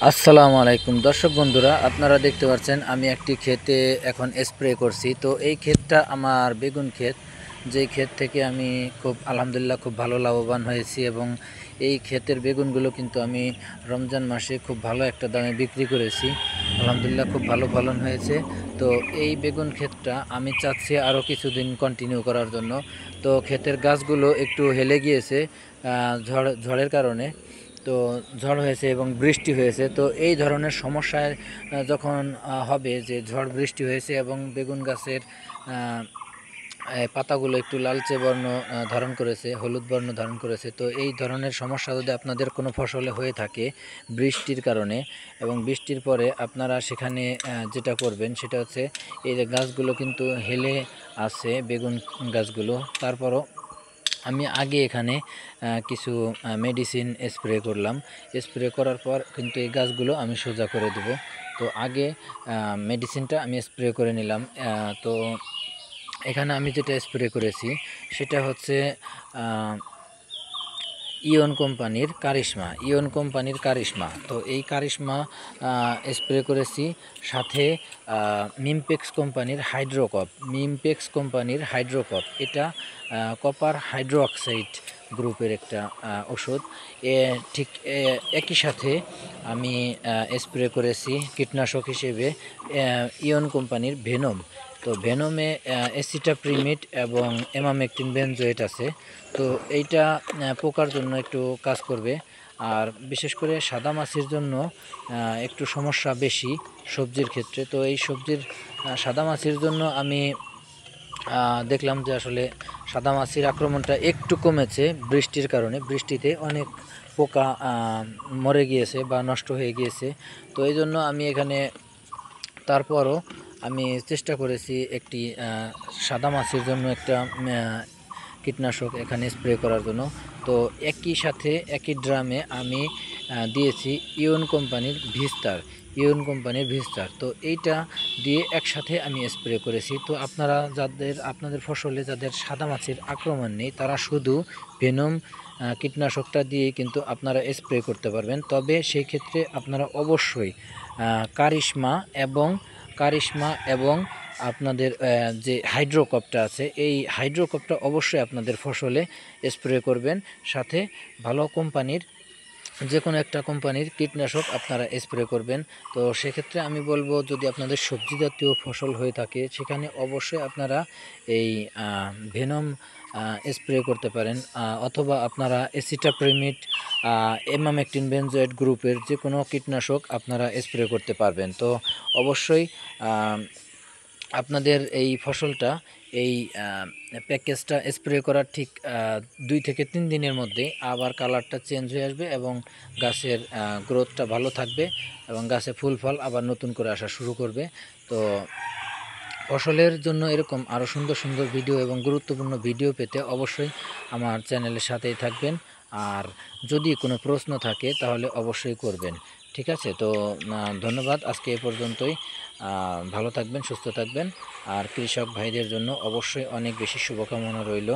আসসালামু আলাইকুম দর্শক বন্ধুরা, আপনারা দেখতে পাচ্ছেন আমি একটি ক্ষেতে এখন স্প্রে করছি। তো এই ক্ষেতটা আমার বেগুন ক্ষেত, যেই ক্ষেত থেকে আমি খুব আলহামদুলিল্লাহ খুব ভালো লাভবান হয়েছি এবং এই ক্ষেতের বেগুনগুলো কিন্তু আমি রমজান মাসে খুব ভালো একটা দামে বিক্রি করেছি। আলহামদুলিল্লাহ খুব ভালো ফলন হয়েছে। তো এই বেগুন ক্ষেতটা আমি চাচ্ছি আরও কিছুদিন কন্টিনিউ করার জন্য। তো ক্ষেতের গাছগুলো একটু হেলে গিয়েছে ঝড়ের কারণে। তো ঝড় হয়েছে এবং বৃষ্টি হয়েছে। তো এই ধরনের সমস্যায় যখন হবে যে ঝড় বৃষ্টি হয়েছে এবং বেগুন গাছের পাতাগুলো একটু লালচে বর্ণ ধারণ করেছে, হলুদ বর্ণ ধারণ করেছে। তো এই ধরনের সমস্যা যদি আপনাদের কোনো ফসলে হয়ে থাকে বৃষ্টির কারণে, এবং বৃষ্টির পরে আপনারা সেখানে যেটা করবেন সেটা হচ্ছে, এই যে গাছগুলো কিন্তু হেলে আছে বেগুন গাছগুলো, তারপরও আমি আগে এখানে কিছু মেডিসিন স্প্রে করলাম। স্প্রে করার পর কিন্তু এই গাছগুলো আমি সোজা করে দেব। তো আগে মেডিসিনটা আমি স্প্রে করে নিলাম। তো এখানে আমি যেটা স্প্রে করেছি সেটা হচ্ছে ইয়ন কোম্পানির কারিশমা। তো এই কারিশমা স্প্রে করেছি, সাথে মিমপেক্স কোম্পানির হাইড্রোকপ। এটা কপার হাইড্রোক্সাইড গ্রুপের একটা ওষুধ। ঠিক একই সাথে আমি স্প্রে করেছি কীটনাশক হিসেবে ইয়ন কোম্পানির ভেনম। তো ভেনমে অ্যাসিটাপ্রিমিড এবং এমামেকটিন বেনজোয়েট আছে। তো এইটা পোকার জন্য একটু কাজ করবে। আর বিশেষ করে সাদা মাছির জন্য একটু সমস্যা বেশি সবজির ক্ষেত্রে। তো এই সবজির সাদা মাছির জন্য আমি দেখলাম যে আসলে সাদা মাছির আক্রমণটা একটু কমেছে বৃষ্টির কারণে। বৃষ্টিতে অনেক পোকা মরে গিয়েছে বা নষ্ট হয়ে গিয়েছে। তো এই জন্য আমি এখানে তারপরও আমি চেষ্টা করেছি একটি সাদা মাছির জন্য একটা কীটনাশক এখানে স্প্রে করার জন্য। তো একই সাথে একই ড্রামে আমি দিয়েছি ইয়ন কোম্পানির ভিস্তার। তো এইটা দিয়ে একসাথে আমি স্প্রে করেছি। তো আপনারা আপনাদের ফসলে যাদের সাদা মাছির আক্রমণ নেই, তারা শুধু ভেনম কীটনাশকটা দিয়ে কিন্তু আপনারা স্প্রে করতে পারবেন। তবে সেই ক্ষেত্রে আপনারা অবশ্যই কারিশমা এবং আপনাদের যে হাইড্রোকপটা আছে, এই হাইড্রোকপটা অবশ্যই আপনাদের ফসলে স্প্রে করবেন। সাথে ভালো কোম্পানির যে কোনো একটা কোম্পানির কীটনাশক আপনারা স্প্রে করবেন। তো সেক্ষেত্রে আমি বলবো, যদি আপনাদের সবজি জাতীয় ফসল হয়ে থাকে সেখানে অবশ্যই আপনারা এই ভেনম স্প্রে করতে পারেন, অথবা আপনারা অ্যাসিটাপ্রিমিড এমামেকটিন বেনজোয়েট গ্রুপের যে কোনো কীটনাশক আপনারা স্প্রে করতে পারবেন। তো অবশ্যই আপনাদের এই ফসলটা এই প্যাকেজটা স্প্রে করার ঠিক 2 থেকে 3 দিনের মধ্যে আবার কালারটা চেঞ্জ হয়ে আসবে এবং গাছের গ্রোথটা ভালো থাকবে এবং গাছে ফুল ফল আবার নতুন করে আসা শুরু করবে। তো ফসলের জন্য এরকম আরও সুন্দর সুন্দর ভিডিও এবং গুরুত্বপূর্ণ ভিডিও পেতে অবশ্যই আমার চ্যানেলের সাথেই থাকবেন। আর যদি কোনো প্রশ্ন থাকে তাহলে অবশ্যই করবেন। ঠিক আছে? তো ধন্যবাদ, আজকে এ পর্যন্তই। ভালো থাকবেন, সুস্থ থাকবেন। আর কৃষক ভাইদের জন্য অবশ্যই অনেক বেশি শুভকামনা রইল।